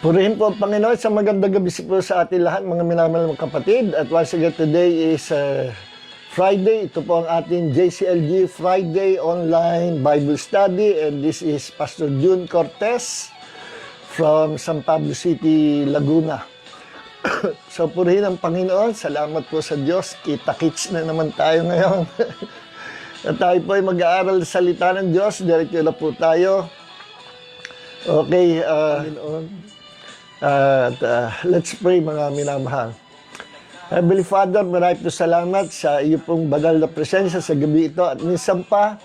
Purihin po ang Panginoon sa magandang gabi po sa ating lahat, mga minamahal mga kapatid. At once again, today is Friday. Ito po ang ating JCLG Friday Online Bible Study. And this is Pastor June Cortez from San Pablo City, Laguna. So, purihin ang Panginoon. Salamat po sa Diyos. Kita-kits na naman tayo ngayon. At tayo po ay mag-aaral sa salita ng Diyos. Diretso na po tayo. Okay, let's pray, mga minamahal. Heavenly Father, maraming po salamat sa iyo pong banal na presensya sa gabi ito. At minsan pa,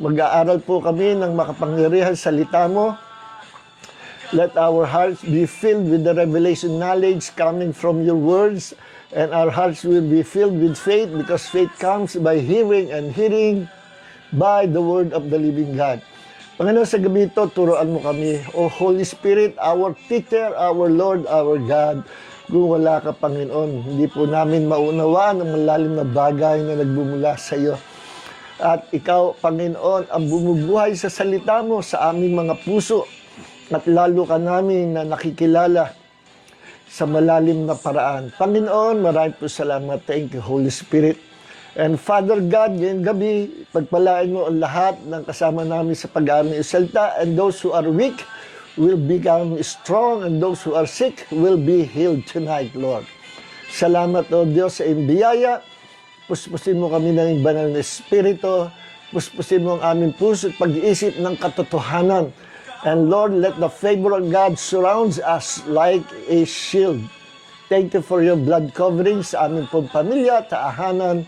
mag-aaral po kami ng makapangyarihan salita mo. Let our hearts be filled with the revelation knowledge coming from your words, and our hearts will be filled with faith, because faith comes by hearing, and hearing by the word of the living God. Panginoon, sa gabi ito, turuan mo kami. O Holy Spirit, our teacher, our Lord, our God. Kung wala ka, Panginoon, hindi po namin maunawaan ang malalim na bagay na nagbumula sa iyo. At ikaw, Panginoon, ang bumubuhay sa salita mo sa aming mga puso. At lalo ka namin na nakikilala sa malalim na paraan. Panginoon, maraming po salamat. Thank you, Holy Spirit. And Father God, ngayong gabi, pagpalain mo ang lahat ng kasama namin sa pag-aaral ng salita, and those who are weak will become strong, and those who are sick will be healed tonight, Lord. Salamat, O Diyos, sa iyong biyaya. Puspusin mo kami ng banal na Espiritu. Puspusin mo ang aming puso at pag-iisip ng katotohanan. And Lord, let the favor of God surrounds us like a shield. Thank you for your blood covering sa aming pong pamilya, taahanan,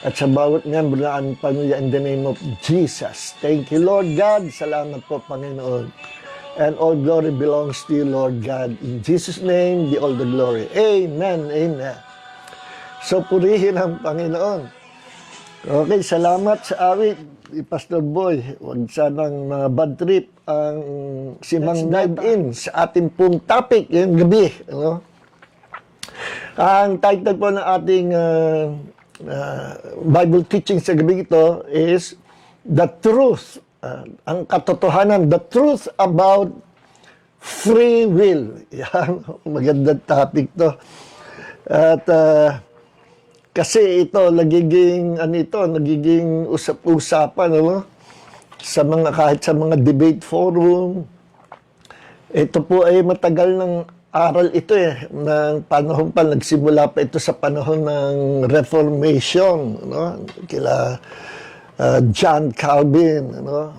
at sa bawat member na aming pamilya, in the name of Jesus. Thank you, Lord God. Salamat po, Panginoon. And all glory belongs to you, Lord God. In Jesus' name, be all the glory. Amen. Amen. So, purihin ang Panginoon. Okay, salamat sa awit. Pastor Boy, huwag sanang mga bad trip ang simang dive in sa ating pong topic yung gabi. Ano? Ang title po ng ating Bible teaching sa gabi ito is The Truth, ang katotohanan, the truth about free will. Yan, magandang topic to. At kasi ito, nagiging usap-usapan, no? Sa mga, kahit sa mga debate forum. Ito po ay matagal ng aral ito ng panahon pa, nagsimula pa ito sa panahon ng Reformation, no? Kila John Calvin, no?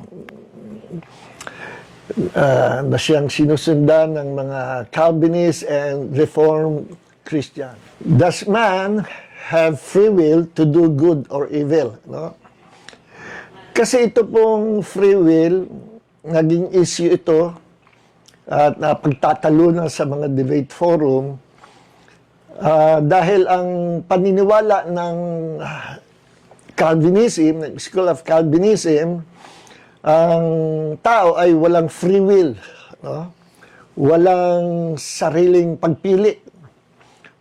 Na siyang sinusundan ng mga Calvinist and Reformed Christian. Does man have free will to do good or evil, no? Kasi ito pong free will, naging issue ito at napagtatalunan sa mga debate forum dahil ang paniniwala ng Calvinism, ng School of Calvinism, ang tao ay walang free will, no? Walang sariling pagpili,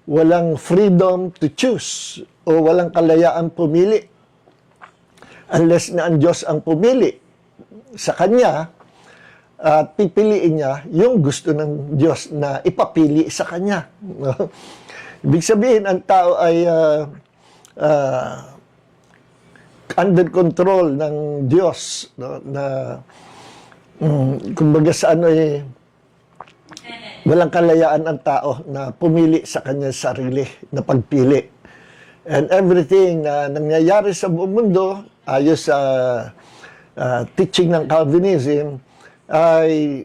walang freedom to choose, o walang kalayaan pumili unless na ang Diyos ang pumili sa Kanya at pipiliin niya yung gusto ng Diyos na ipapili sa Kanya. Ibig sabihin, ang tao ay under control ng Diyos, no? Na kumbaga sa ano walang kalayaan ang tao na pumili sa kanyang sarili, na pagpili. And everything na nangyayari sa buong mundo, ayos sa teaching ng Calvinism, ay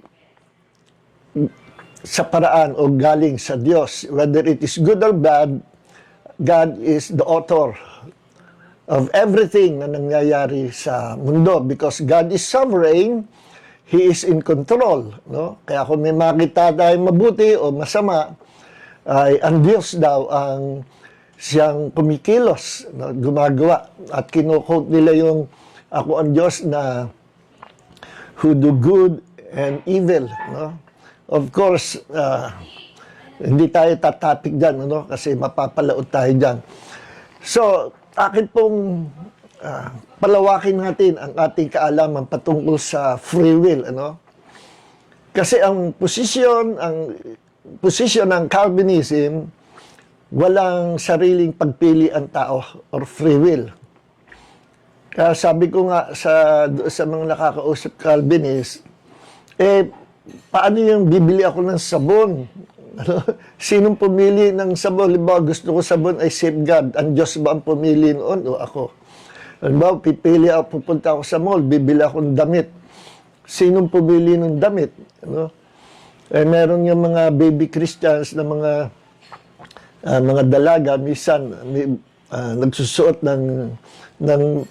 sa paraan o galing sa Diyos. Whether it is good or bad, God is the author of everything na nangyayari sa mundo, because God is sovereign. He is in control, no? Kaya kung may makita tayong mabuti o masama, ay ang Diyos daw ang siyang kumikilos, no? Gumagawa. At kinukote nila yung ako ang Diyos na who do good and evil, no? Of course, hindi tayo tatapik dyan, no? Kasi mapapalaot tayo dyan. So, akin pong palawakin natin ang ating kaalaman patungkol sa free will, ano? Kasi ang posisyon ng Calvinism, walang sariling pagpili ang tao or free will. Kaya sabi ko nga sa mga nakakausap Calvinist, paano yung bibili ako ng sabon? Ano? Sinong pumili ng sabon? Halimbawa, gusto ko sabon ay safeguard. Ang Diyos ba ang pumili noon o ako? Halimbawa, pipili ako, pupunta ako sa mall, bibili ako ng damit. Sinong pumili ng damit? Ano? Meron yung mga baby Christians na mga dalaga, minsan nagsusuot ng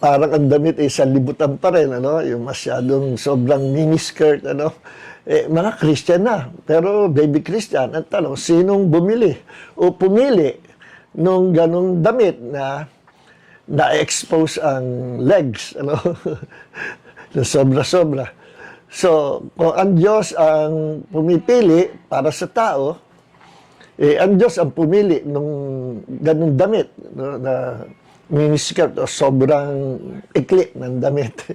parang ang damit ay sanlibutan pa rin, ano? Yung masyadong sobrang miniskirt, ano? Mga Christian na, pero baby Christian. Ang tanong, sinong bumili o pumili nung ganong damit na na-expose ang legs, ano? Na sobra-sobra. So, kung ang Diyos ang pumipili para sa tao, ang Diyos ang pumili nung ganong damit, no, na miniskirt o sobrang ikli ng damit.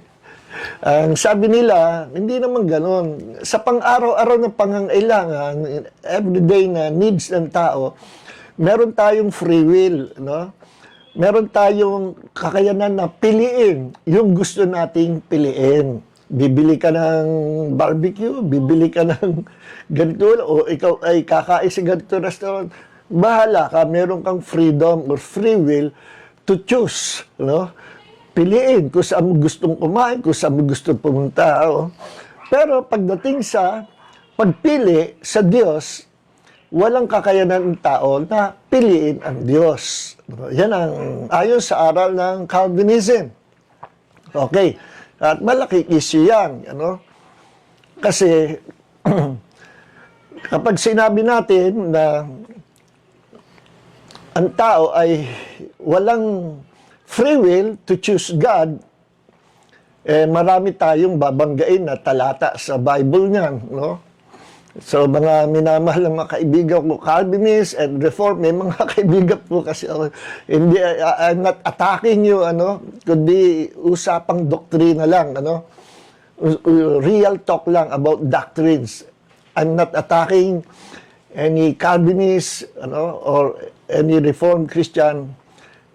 Ang sabi nila, hindi naman ganon. Sa pang-araw-araw na pangangailangan, everyday na needs ng tao, meron tayong free will, no? Meron tayong kakayanan na piliin yung gusto nating piliin. Bibili ka ng barbecue, bibili ka ng ganito, o ikaw ay kakain sa ganito restaurant. Bahala ka, meron kang freedom or free will to choose, no? Piliin kung saan mo gustong kumain, kung saan mo gustong pumunta. Oh. Pero pagdating sa pagpili sa Diyos, walang kakayanan ng tao na piliin ang Diyos. Yan ang ayon sa aral ng Calvinism. Okay. At malaki issue yan. Ano? Kasi kapag sinabi natin na ang tao ay walang free will to choose God, marami tayong babanggain na talata sa Bible niyan, no? So, mga minamahal ng mga kaibigan ko, Calvinist and Reform, may mga kaibigan po kasi ako, hindi, I'm not attacking you, ano, kundi usapang doktrina lang, ano, real talk lang about doctrines. I'm not attacking any Calvinist, ano, or any Reformed Christian,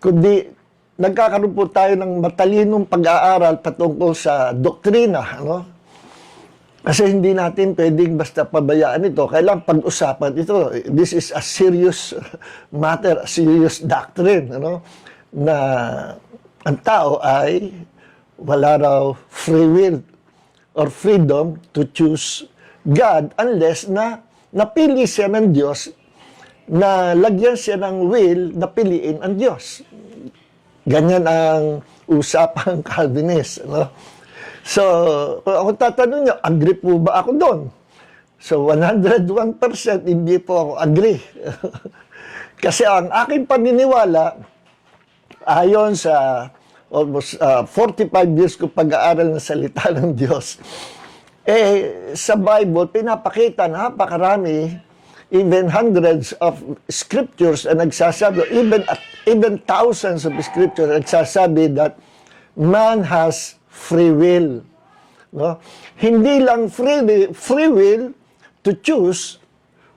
kundi nagkakaroon po tayo ng matalinong pag-aaral patungkol sa doktrina, ano? Kasi hindi natin pwedeng basta pabayaan ito. Kailangan pag-usapan ito. This is a serious matter, a serious doctrine, ano? Na ang tao ay wala raw free will or freedom to choose God unless na napili siya ng Diyos, na lagyan siya ng will na piliin ang Diyos. Ganyan ang usapang Calvinist. No? So, kung ako tatanong nyo, agree po ba ako doon? So, 101% hindi po ako agree. Kasi ang aking paniniwala, ayon sa almost 45 years ko pag-aaral ng salita ng Diyos, sa Bible, pinapakita na napakarami, even hundreds of scriptures na nagsasabi, even thousands of scriptures nagsasabi that man has free will. No? Hindi lang free will to choose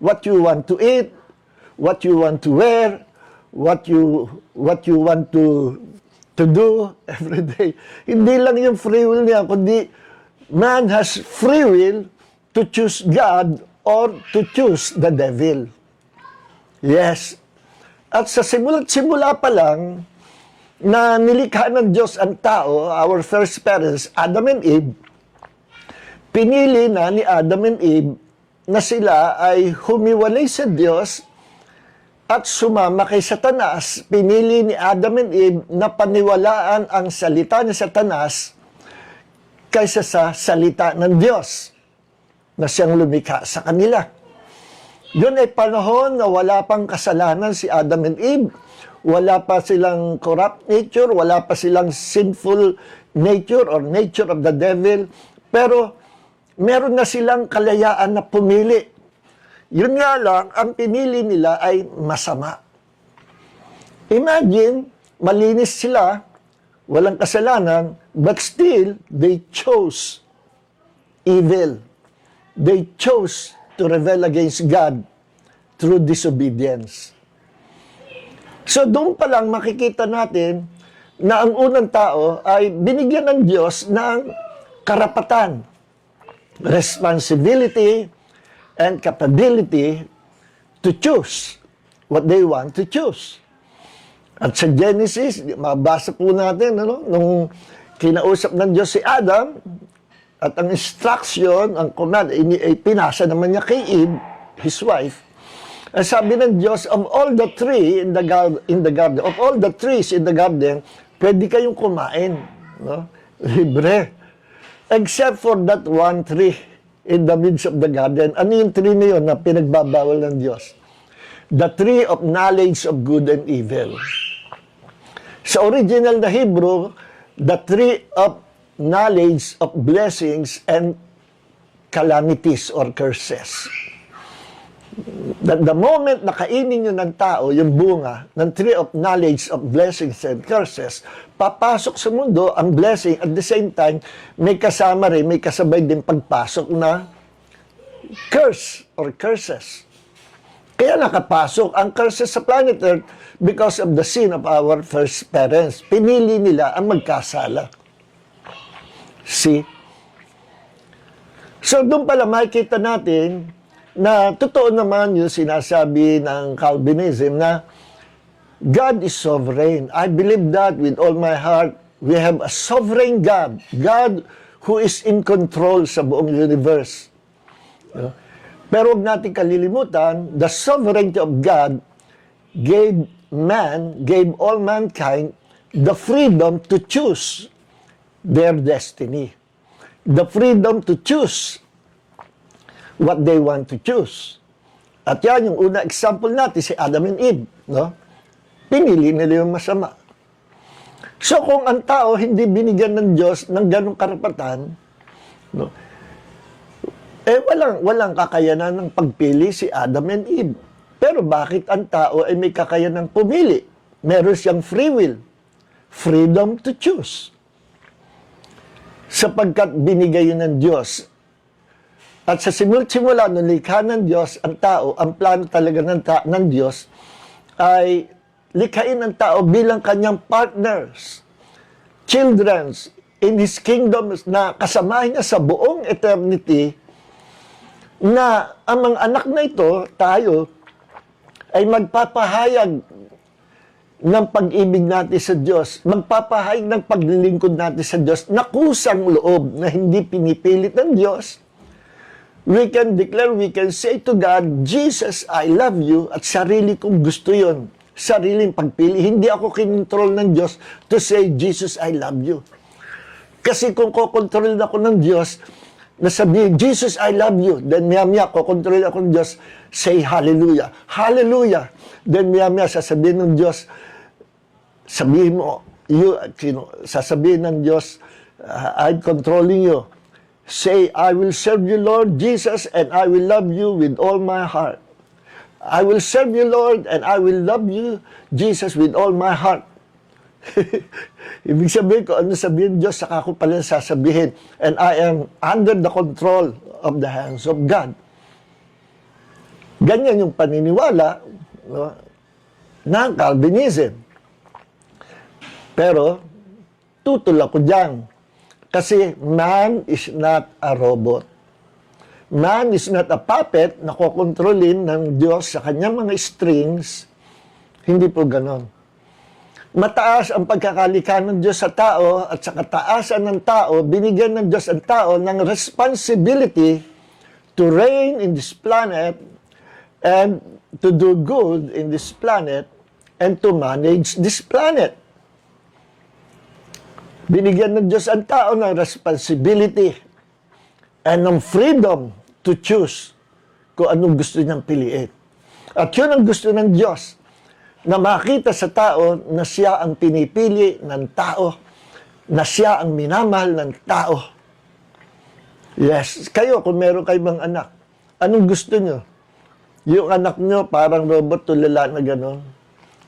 what you want to eat, what you want to wear, what you want to do every day. Hindi lang yung free will niya, kundi man has free will to choose God or to choose the devil. Yes. At sa simula pa lang, na nilikha ng Diyos ang tao, our first parents, Adam and Eve, pinili na ni Adam and Eve na sila ay humiwalay sa Diyos at sumama kay Satanas. Pinili ni Adam and Eve na paniwalaan ang salita ni Satanas kaysa sa salita ng Diyos na siyang lumikha sa kanila. Yun ay panahon na wala pang kasalanan si Adam and Eve. Wala pa silang corrupt nature, wala pa silang sinful nature or nature of the devil. Pero meron na silang kalayaan na pumili. Yun nga lang, ang pinili nila ay masama. Imagine, malinis sila, walang kasalanan, but still, they chose evil. They chose to rebel against God through disobedience. So doon pa lang makikita natin na ang unang tao ay binigyan ng Diyos ng karapatan, responsibility, and capability to choose what they want to choose. At sa Genesis, mabasa po natin, nung kinausap ng Diyos si Adam, at ang instruction, ang command, pinasa naman niya kay Eve, his wife. Ang sabi ng Diyos, of all the trees in the garden, of all the trees in the garden, pwede kayong kumain. No? Libre. Except for that one tree in the midst of the garden. Ano yung tree na yun na pinagbabawal ng Diyos? The tree of knowledge of good and evil. Sa original na Hebrew, the tree of knowledge of blessings and calamities or curses. The moment na kainin nyo ng tao yung bunga ng tree of knowledge of blessings and curses, papasok sa mundo ang blessing, at the same time, may kasama rin, may kasabay din pagpasok na curse or curses. Kaya nakapasok ang curses sa planet Earth because of the sin of our first parents. Pinili nila ang magkasala. See? So, doon pala makikita natin na totoo naman yung sinasabi ng Calvinism na God is sovereign. I believe that with all my heart. We have a sovereign God. God who is in control sa buong universe. Pero huwag natin kalilimutan, the sovereignty of God gave all mankind the freedom to choose their destiny. The freedom to choose what they want to choose. At yan, yung una example natin, si Adam and Eve. No? Pinili nila yung masama. So kung ang tao hindi binigyan ng Diyos ng ganong karapatan, no? Walang kakayanan ng pagpili si Adam and Eve. Pero bakit ang tao ay may kakayanan pumili? Meron siyang free will. Freedom to choose. Sapagkat binigay yun ng Diyos. At sa simula nung likha ng Diyos, ang tao, ang plano talaga ng Diyos, ay likhain ang tao bilang kanyang partners, children, in His kingdom, na kasamahin niya sa buong eternity, na ang mga anak na ito, tayo, ay magpapahayag ng pag-ibig natin sa Diyos, magpapahayag ng paglilingkod natin sa Diyos, na kusang loob na hindi pinipilit ng Diyos. We can declare, we can say to God, Jesus, I love you, at sarili kong gusto yon, sariling pagpili. Hindi ako kinontrol ng Diyos to say, Jesus, I love you. Kasi kung kokontrol ako ng Diyos, na sabihin, Jesus, I love you, then maya-maya, kokontrol ako ng Diyos, say hallelujah. Hallelujah. Then maya-maya, sasabihin ng Diyos, sabihin mo, sasabihin ng Diyos, I'm controlling you. Say, I will serve you, Lord Jesus, and I will love you with all my heart. I will serve you, Lord, and I will love you, Jesus, with all my heart. Ibig sabihin ko, ano sabihin Diyos, saka ko pala sasabihin. And I am under the control of the hands of God. Ganyan yung paniniwala, no, ng Calvinism. Pero, tutol ako dyan. Kasi man is not a robot. Man is not a puppet na kokontrolin ng Diyos sa kanyang mga strings. Hindi po ganon. Mataas ang pagkakalikha ng Diyos sa tao at sa kataasan ng tao, binigyan ng Diyos ang tao ng responsibility to reign in this planet and to do good in this planet and to manage this planet. Binigyan ng Diyos ang tao ng responsibility and ng freedom to choose kung anong gusto niyang piliin. At yun ang gusto ng Diyos, na makita sa tao na siya ang pinipili ng tao, na siya ang minamahal ng tao. Yes, kayo, kung meron kayong mga anak, anong gusto niyo? Yung anak niyo parang robot, tulala na gano'n.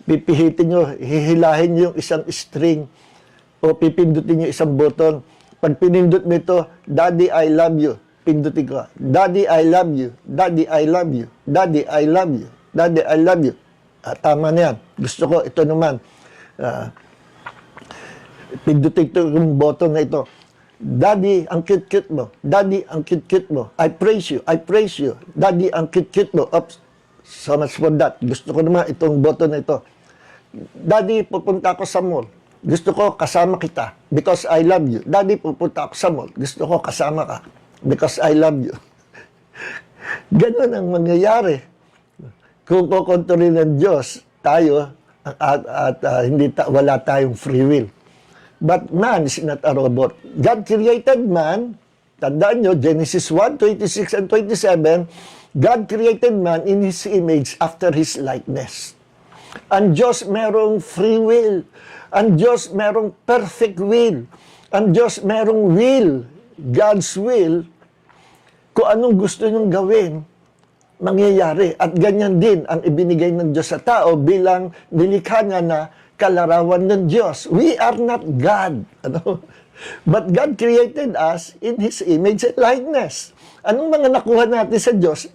Pipihitin niyo, hihilahin niyo yung isang string, o pipindutin niyo isang button. Pag pinindot mo ito, Daddy, I love you. pindutin ko, Daddy, I love you. Daddy, I love you. Daddy, I love you. Daddy, I love you. Tama na yan. Gusto ko, ito naman. Pindutin ko yung button na ito. Daddy, ang cute-cute mo. Daddy, ang cute-cute mo. I praise you. I praise you. Daddy, ang cute-cute mo. Oops. So much for that. Gusto ko naman itong button na ito. Daddy, pupunta ako sa mall. Gusto ko kasama kita because I love you. Daddy, pupunta ako sa mall. Gusto ko kasama ka because I love you. Ganun ang mangyayari. Kung kukontrolin ng Diyos, tayo, wala tayong free will. But man is not a robot. God created man. Tandaan nyo, Genesis 1, 26 and 27, God created man in His image after His likeness. Ang Diyos merong free will. Ang Diyos merong perfect will. Ang Diyos merong will. God's will. Kung anong gusto niyong gawin, mangyayari. At ganyan din ang ibinigay ng Diyos sa tao bilang nilikha niya na kalarawan ng Diyos. We are not God. But God created us in His image and likeness. Anong mga nakuha natin sa Diyos?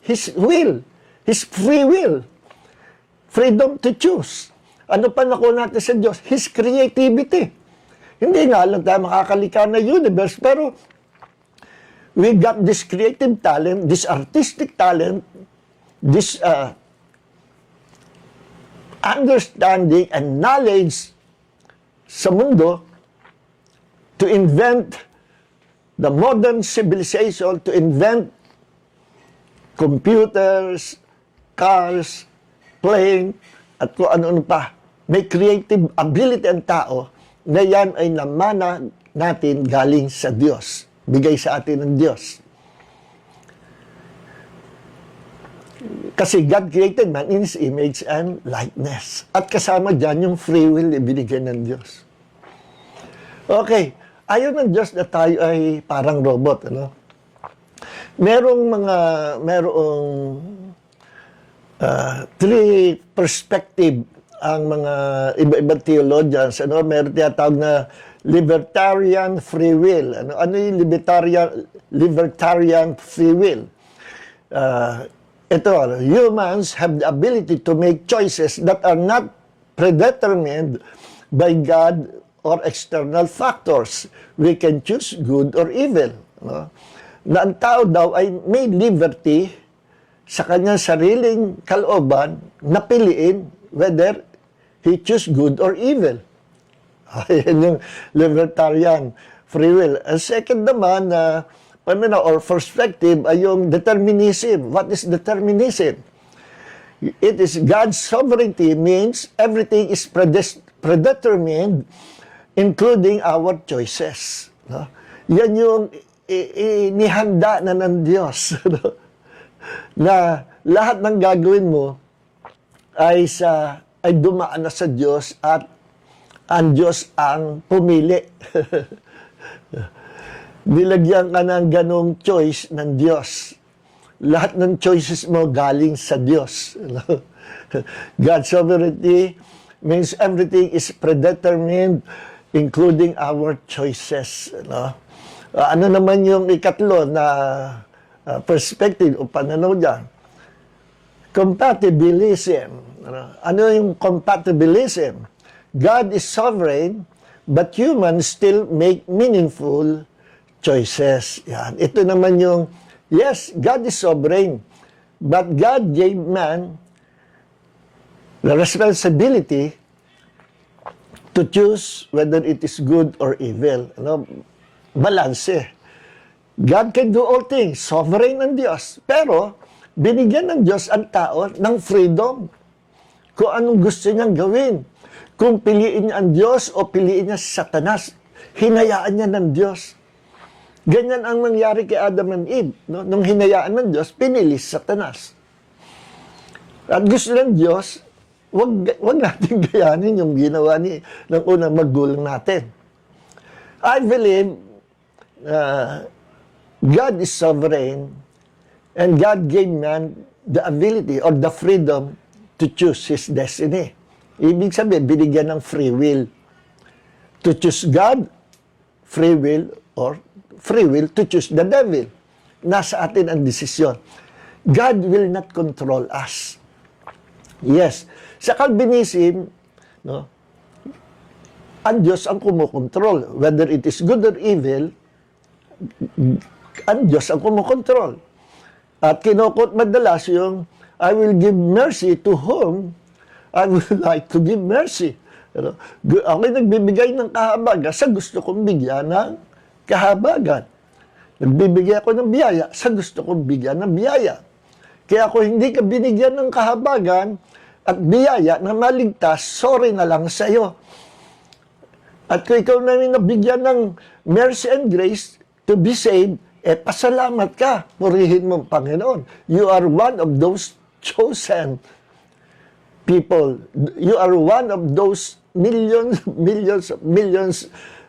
His will. His free will. Freedom to choose. Ano pa nakuha natin sa Diyos? His creativity. Hindi nga lang tayo makakalika na universe, pero we got this creative talent, this artistic talent, this understanding and knowledge sa mundo to invent the modern civilization, to invent computers, cars, plane, at kung ano-ano pa. May creative ability ang tao na yan ay namana natin galing sa Diyos. Bigay sa atin ng Diyos. Kasi God created man in His image and likeness. At kasama dyan yung free will ibinigay ng Diyos. Okay. Ayaw ng Diyos na tayo ay parang robot. Merong three perspective ang mga iba-ibang theologians. Meron tinatawag na libertarian free will. Ano yung libertarian free will? Humans have the ability to make choices that are not predetermined by God or external factors. We can choose good or evil. Na ang tao daw ay may liberty sa kanyang sariling kalooban na piliin whether he choose good or evil. Ayan yung libertarian free will. Ang second naman or perspective ay yung determinism. What is determinism? It is God's sovereignty means everything is predetermined, including our choices. Yan yung inihanda na ng Diyos. Na lahat ng gagawin mo ay dumaan na sa Diyos at ang Diyos ang pumili. Nilagyan ka ng ganong choice ng Diyos. Lahat ng choices mo galing sa Diyos. God's sovereignty means everything is predetermined, including our choices. Ano naman yung ikatlo na perspective o pananaw dyan? Compatibilism. Ano yung compatibilism? God is sovereign, but humans still make meaningful choices. Yan. Ito naman yung, yes, God is sovereign, but God gave man the responsibility to choose whether it is good or evil. Balance. God can do all things. Sovereign ang Diyos. Pero, binigyan ng Diyos ang tao ng freedom. Kung anong gusto niyang gawin. Kung piliin niya ang Diyos o piliin niya si Satanas, hinayaan niya ng Diyos. Ganyan ang nangyari kay Adam and Eve. Nung hinayaan ng Diyos, pinili si Satanas. At gusto ng Diyos, wag natin gayanin yung ginawa ng unang magulang natin. I believe God is sovereign and God gave man the ability or the freedom to choose his destiny. Ibig sabihin, binigyan ng free will. To choose God, free will, or free will to choose the devil. nasa atin ang desisyon. God will not control us. Yes. Sa Calvinism, no, ang Diyos ang kumukontrol. Whether it is good or evil, ang Diyos ang kumukontrol. At kinukot madalas yung, I will give mercy to whom I would like to give mercy. Pero, ako'y nagbibigay ng kahabagan sa gusto kong bigyan ng kahabagan. Nagbibigay ako ng biyaya sa gusto kong bigyan ng biyaya. Kaya kung hindi ka binigyan ng kahabagan at biyaya na maligtas, sorry na lang sa iyo. At kung ikaw na rin nabigyan ng mercy and grace to be saved, pasalamat ka. Purihin mo ang Panginoon. You are one of those chosen people. You are one of those millions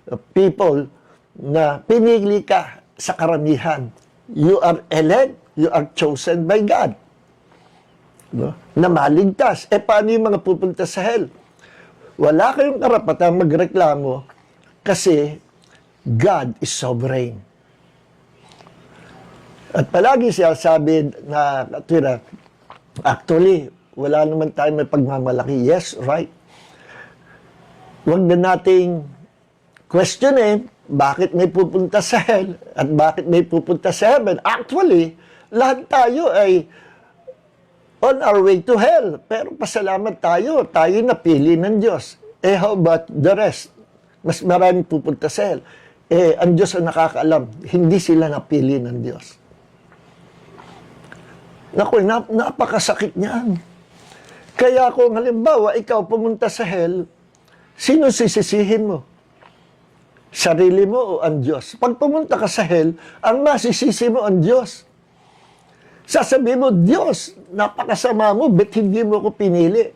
of people na pinili ka sa karamihan. You are elect, you are chosen by God. No? Na maligtas. Paano yung mga pupunta sa hell? Wala kayong karapatang magreklamo kasi God is sovereign. At palagi siya sabi na katwira, actually, wala naman tayo may pagmamalaki. Yes, right. Huwag na nating questionin bakit may pupunta sa hell at bakit may pupunta sa heaven. Actually, lahat tayo ay on our way to hell. Pero pasalamat tayo. Tayo napili ng Diyos. How about the rest? Mas maraming pupunta sa hell. Ang Diyos ang nakakaalam. Hindi sila napili ng Diyos. Naku, napakasakit niyan. Kaya kung halimbawa, ikaw pumunta sa hell, sino sisisihin mo? Sarili mo o ang Diyos? Pag pumunta ka sa hell, ang masisisi mo ang Diyos. Sasabihin mo, Diyos, napakasama mo, bet hindi mo ko pinili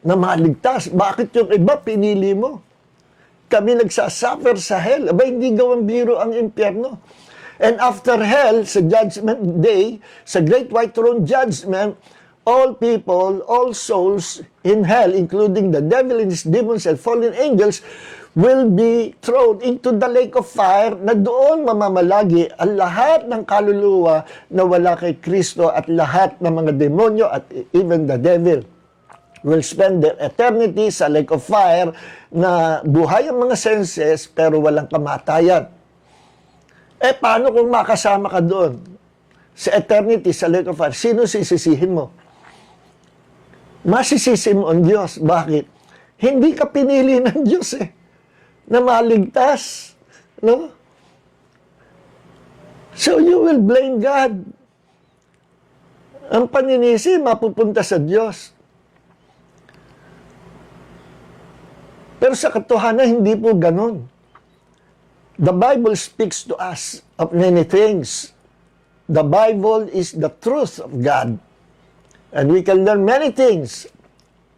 na maligtas. Bakit yung iba pinili mo? Kami nagsasuffer sa hell. Aba, hindi gawang biro ang impyerno. And after hell, sa judgment day, sa great white throne judgment, all people, all souls in hell, including the devil and his demons and fallen angels, will be thrown into the lake of fire na doon mamamalagi ang lahat ng kaluluwa na wala kay Kristo at lahat ng mga demonyo at even the devil will spend their eternity sa lake of fire na buhay ang mga senses pero walang kamatayan. Paano kung makasama ka doon sa eternity, sa lake of fire? Sino sisisihin mo? Masisisi mo ang Diyos. Bakit? Hindi ka pinili ng Diyos na maligtas. No? So you will blame God. Ang paninisi, mapupunta sa Diyos. Pero sa katotohanan, hindi po ganon. The Bible speaks to us of many things. The Bible is the truth of God. And we can learn many things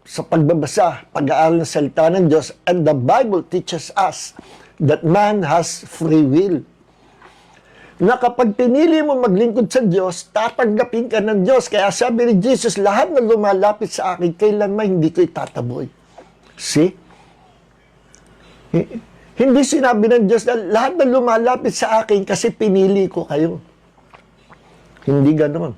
sa pagbabasa, pag-aaral ng salita ng Diyos. And the Bible teaches us that man has free will. Na kapag pinili mo maglingkod sa Diyos, tatanggapin ka ng Diyos. Kaya sabi ni Jesus, lahat na lumalapit sa akin, kailanman hindi ko itataboy. See? Hindi sinabi ng Diyos na lahat na lumalapit sa akin kasi pinili ko kayo. Hindi ganoon.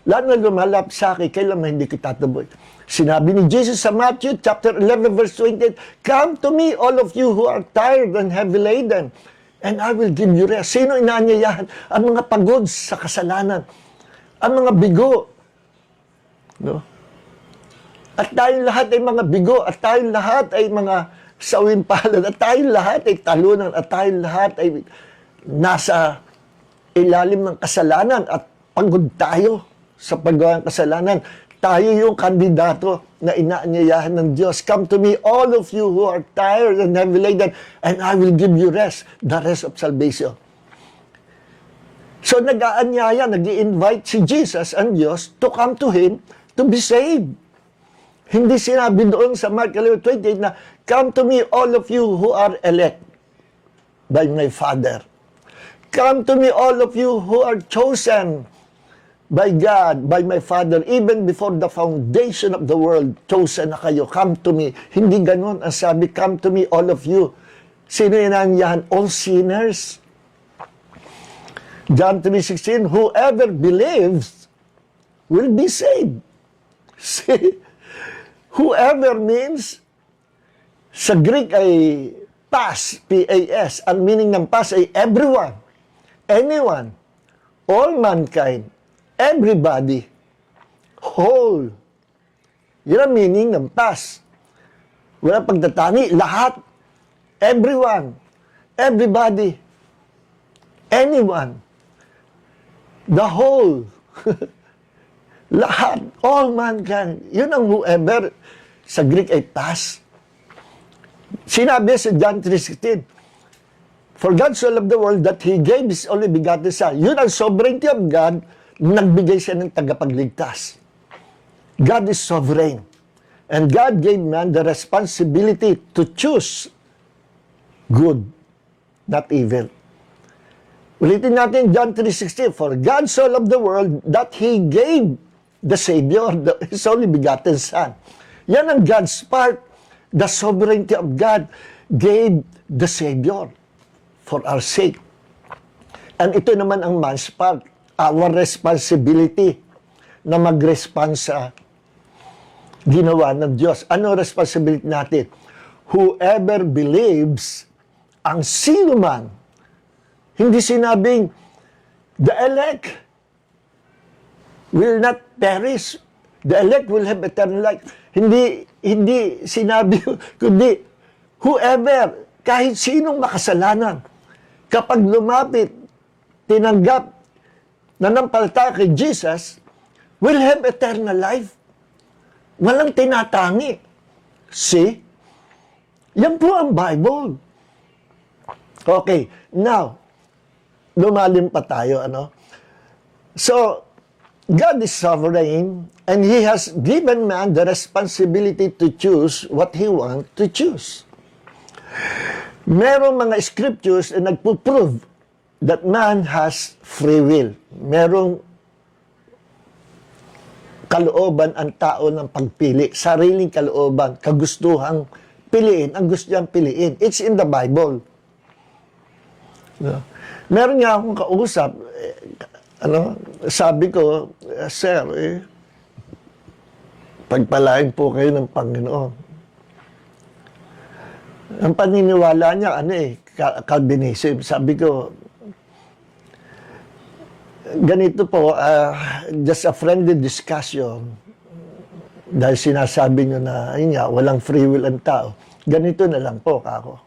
Lahat na lumalapit sa akin, kailanman hindi ko tataboy. Sinabi ni Jesus sa Matthew chapter 11 verse 28, come to me all of you who are tired and heavy laden, and I will give you rest. Sino inaanyayahan? Ang mga pagod sa kasalanan. Ang mga bigo. No? At tayong lahat ay mga bigo. At tayong lahat ay mga sawin palad. At tayong lahat ay talunan. At tayong lahat ay nasa ilalim ng kasalanan. At pagod tayo sa paggawa ng kasalanan. Tayo yung kandidato na inaanyayahan ng Diyos. Come to me, all of you who are tired and heavy laden, and I will give you rest, the rest of salvation. So nag-aanyaya, nag-i-invite si Jesus ang Diyos to come to Him to be saved. Hindi sinabi doon sa Mark 11:28 na, come to me, all of you who are elect by my Father. Come to me, all of you who are chosen by God, by my Father, even before the foundation of the world, chosen na kayo, come to me. Hindi ganun ang sabi, come to me, all of you. Sino inaanyayahan? All sinners. John 3:16, whoever believes will be saved. See, whoever means, sa Greek ay pas, P-A-S. Ang meaning ng pas ay everyone, anyone, all mankind, everybody, whole. Yan ang meaning ng pas. Wala pagtatani, lahat, everyone, everybody, anyone, the whole, lahat, all mankind. Yun ang whoever, sa Greek ay pas. Sinabi sa John 3:16, for God so loved the world that He gave His only begotten Son. Yun ang sovereignty of God, nagbigay siya ng tagapagligtas. God is sovereign. And God gave man the responsibility to choose good, not evil. Ulitin natin John 3:16, for God so loved the world that He gave the Savior, His only begotten Son. Yan ang God's part. The sovereignty of God gave the Savior for our sake. And ito naman ang man's part, our responsibility na mag-respond sa ginawa ng Diyos. Ano responsibility natin? Whoever believes, ang sino man, hindi sinabing, the elect will not perish. The elect will have eternal life. Hindi sinabi, kundi whoever, kahit sinong makasalanan, kapag lumapit, tinanggap, nanampalataya kay Jesus, will have eternal life. Walang tinatangi. See? Yan po ang Bible. Okay, now, lumalim pa tayo, ano? So, God is sovereign, and He has given man the responsibility to choose what He wants to choose. Merong mga scriptures na nagpo-prove that man has free will. Merong kalooban ang tao ng pagpili, sariling kalooban, kagustuhang piliin, ang gusto niyang piliin. It's in the Bible. No? Meron nga akong kausap, sabi ko, sir, pagpalain po kayo ng Panginoon. Ang paniniwala niya, Calvinism. Sabi ko, ganito po, just a friendly discussion, dahil sinasabi niyo na, ayun nga, walang free will ang tao. Ganito na lang po, kako.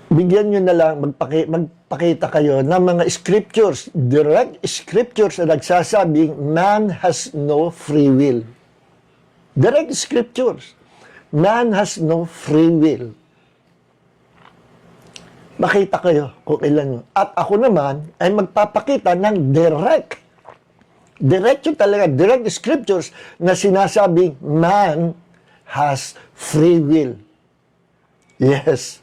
Bigyan nyo na lang, magpakita kayo ng mga scriptures, direct scriptures na nagsasabing man has no free will. Direct scriptures. Man has no free will. Makita kayo kung ilan nyo. At ako naman ay magpapakita ng direct. Direct yun talaga, direct scriptures na sinasabing man has free will. Yes.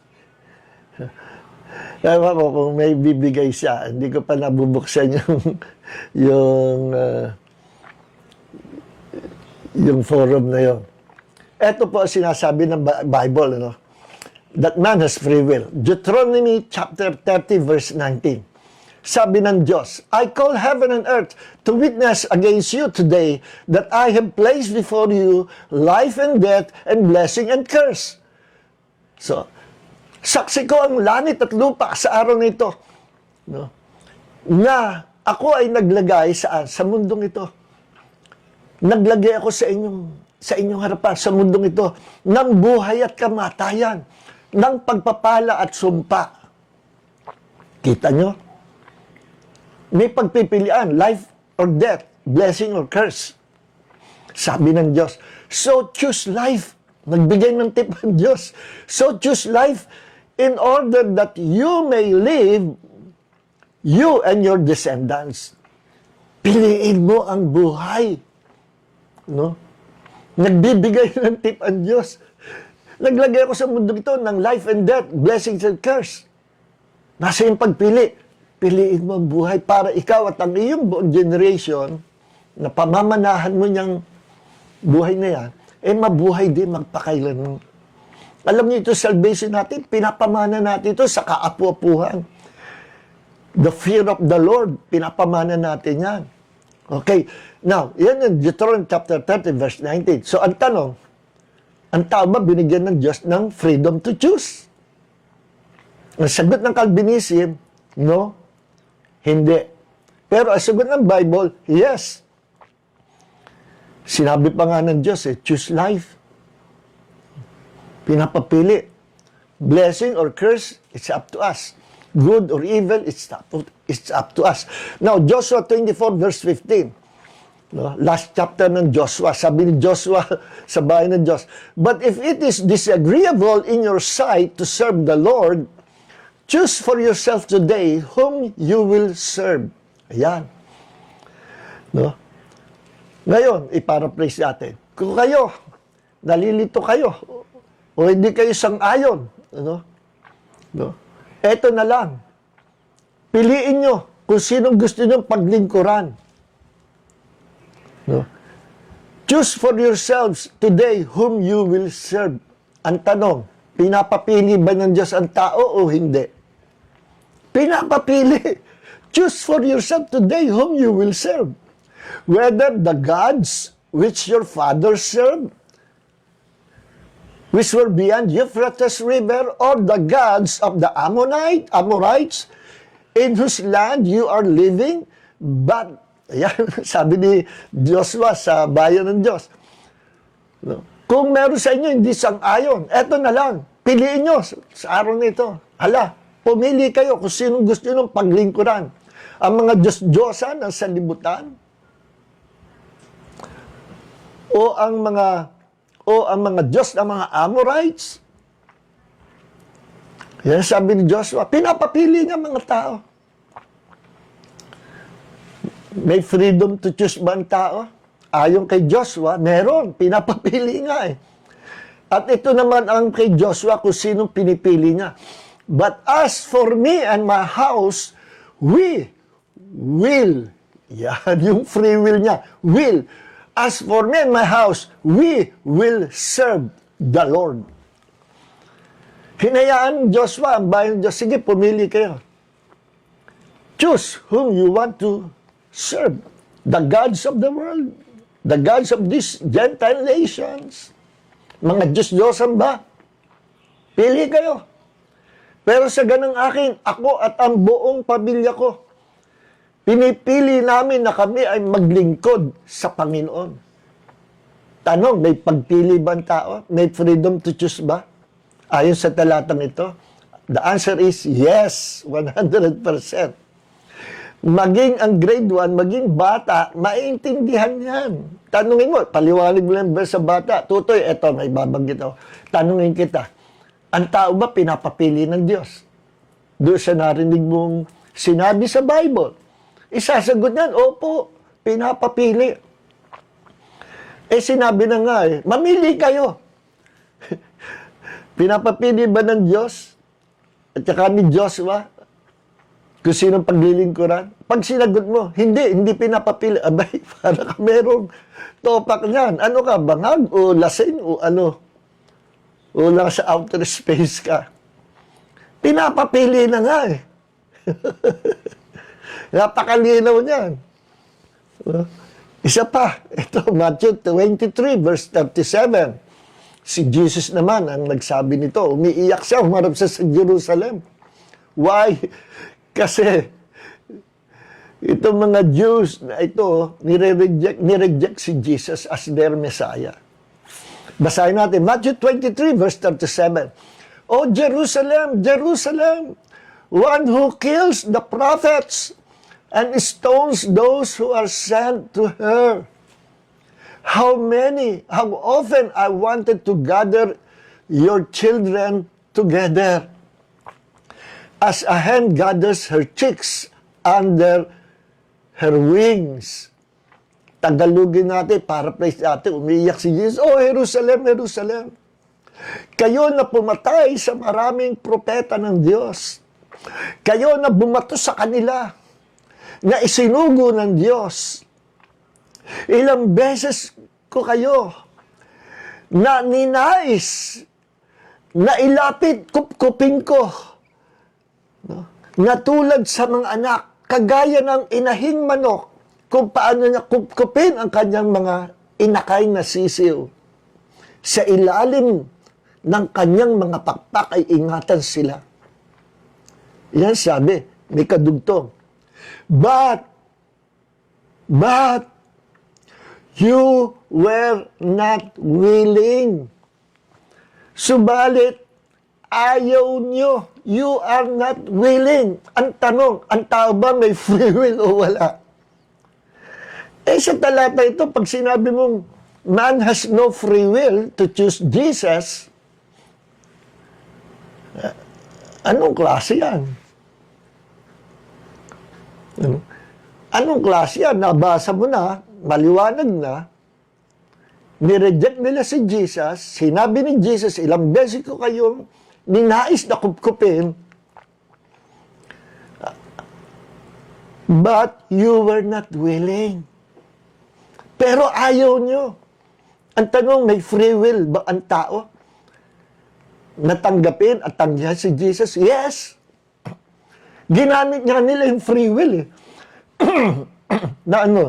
Ewan ko kung may bibigay siya. Hindi ko pa nabubuksan yung forum na yon. Ito po sinasabi ng Bible, ano? That man has free will. Deuteronomy chapter 30 verse 19. Sabi ng Diyos, I call heaven and earth to witness against you today that I have placed before you life and death and blessing and curse. So, saksi ko ang langit at lupa sa araw nito, no? Na ako ay naglagay sa mundong ito. Naglagay ako sa inyong harapan, sa mundong ito, ng buhay at kamatayan, ng pagpapala at sumpa. Kita nyo? May pagpipilian, life or death, blessing or curse. Sabi ng Diyos, so choose life. Nagbigay ng tip ang Diyos. So choose life in order that you may live, you and your descendants. Piliin mo ang buhay. No? Nagbibigay ng tip ang Diyos. Naglagay ako sa mundo ito ng life and death, blessings and curse. Nasa yung pagpili. Piliin mo ang buhay para ikaw at ang iyong buong generation na pamamanahan mo niyang buhay na yan, mabuhay din magpakailanman. Alam niyo ito, salvation natin, pinapamana natin ito sa kaapu-apuhan. The fear of the Lord, pinapamana natin yan. Okay, now, yan yung Deuteronomy chapter 30, verse 19. So, ang tanong, ang tao ba binigyan ng Diyos ng freedom to choose? Ang sagot ng Calvinism, no, hindi. Pero ang sagot ng Bible, yes. Sinabi pa nga ng Diyos, choose life. Pinapapili. Blessing or curse, it's up to us. Good or evil, it's up to us. Now, Joshua 24, verse 15. No? Last chapter ng Joshua, sabi ni Joshua sa bahay ng Diyos, "But if it is disagreeable in your sight to serve the Lord, choose for yourself today whom you will serve." Ayan. No? Ngayon, iparaphrase natin. Kung kayo, nalilito kayo, o hindi kayo sang-ayon, ano? No? Eto na lang. Piliin nyo kung sinong gusto nyo paglingkuran. No? Choose for yourselves today whom you will serve. Ang tanong, pinapapili ba ng Diyos ang tao o hindi? Pinapapili. Choose for yourself today whom you will serve. Whether the gods which your fathers served, which were beyond Euphrates River, or the gods of the Amorites, in whose land you are living, but ayan, sabi ni Joshua sa bayan ng Diyos. No? Kung meron sa inyo hindi sang-ayon, eto na lang, piliin nyo sa araw nito. Hala, pumili kayo kung sinong gusto nyo ng paglingkuran. Ang mga Diyos-Diyosan ng sanlibutan, o ang mga Diyos ng mga Amorites. Yan sabi ni Joshua, pinapapili nga mga tao. May freedom to choose ba ang tao? Ayon kay Joshua, meron. Pinapapili nga eh. At ito naman ang kay Joshua kung sinong pinipili niya. But as for me and my house, we will. Yan, yung free will niya. Will. As for me and my house, we will serve the Lord. Hinayaan Joshua, ang bayan ng Diyos, sige, pumili kayo. Choose whom you want to serve. The gods of the world, the gods of these Gentile nations. Mga Diyos-Diyosan ba? Pili kayo. Pero sa ganang akin, ako at ang buong pamilya ko, pinipili namin na kami ay maglingkod sa Panginoon. Tanong, may pagpili ba ang tao? May freedom to choose ba? Ayon sa talatang ito, the answer is yes, 100%. Maging ang grade 1, maging bata, maintindihan yan. Tanungin mo, paliwanag mo lang ba sa bata? Tutoy, eto, may babanggit ako. Tanungin kita, ang tao ba pinapapili ng Diyos? Doon sa narinig mong sinabi sa Bible. Isasagot niyan, opo, pinapapili. Sinabi na nga mamili kayo. Pinapapili ba ng Diyos? At saka ni Joshua, kung sinong paglilingkuran? Pag sinagot mo, hindi pinapapili. Abay, para ka merong topak niyan. Ano ka, bangag o lasing o ano? O lang sa outer space ka. Pinapapili na nga eh. Napakalinaw niyan. Isa pa, ito, Matthew 23, verse 37. Si Jesus naman ang nagsabi nito. Umiiyak siya, humarap siya sa Jerusalem. Why? Kasi itong mga Jews na ito, nireject si Jesus as their Messiah. Basahin natin, Matthew 23, verse 37. O Jerusalem, Jerusalem, one who kills the prophets and stones those who are sent to her. How often I wanted to gather your children together, as a hen gathers her chicks under her wings. Tagalogin natin, paraphrase natin, umiiyak si Jesus, oh Jerusalem, Jerusalem, kayo na pumatay sa maraming propeta ng Diyos. Kayo na bumato sa kanila, na isinugo ng Diyos. Ilang beses ko kayo na ninais, na ilapit, kupkupin ko. No? na tulad sa mga anak, kagaya ng inahing manok, kung paano niya kupkupin ang kanyang mga inakay na sisiw. Sa ilalim ng kanyang mga pakpak ay ingatan sila. Yan sabi, may kadugtong. But, you were not willing. Subalit, ayaw nyo. You are not willing. Ang tanong, ang tao ba may free will o wala? Sa talata ito, pag sinabi mong man has no free will to choose Jesus, anong klase yan? Anong klase yan? Nabasa mo na, maliwanag na, nireject nila si Jesus, sinabi ni Jesus, ilang beses ko kayong ninais na kupkupin, but you were not willing. Pero ayaw nyo. Ang tanong, may free will ba ang tao? Natanggapin at tanggihan si Jesus? Yes. Ginamit nga nila yung free will na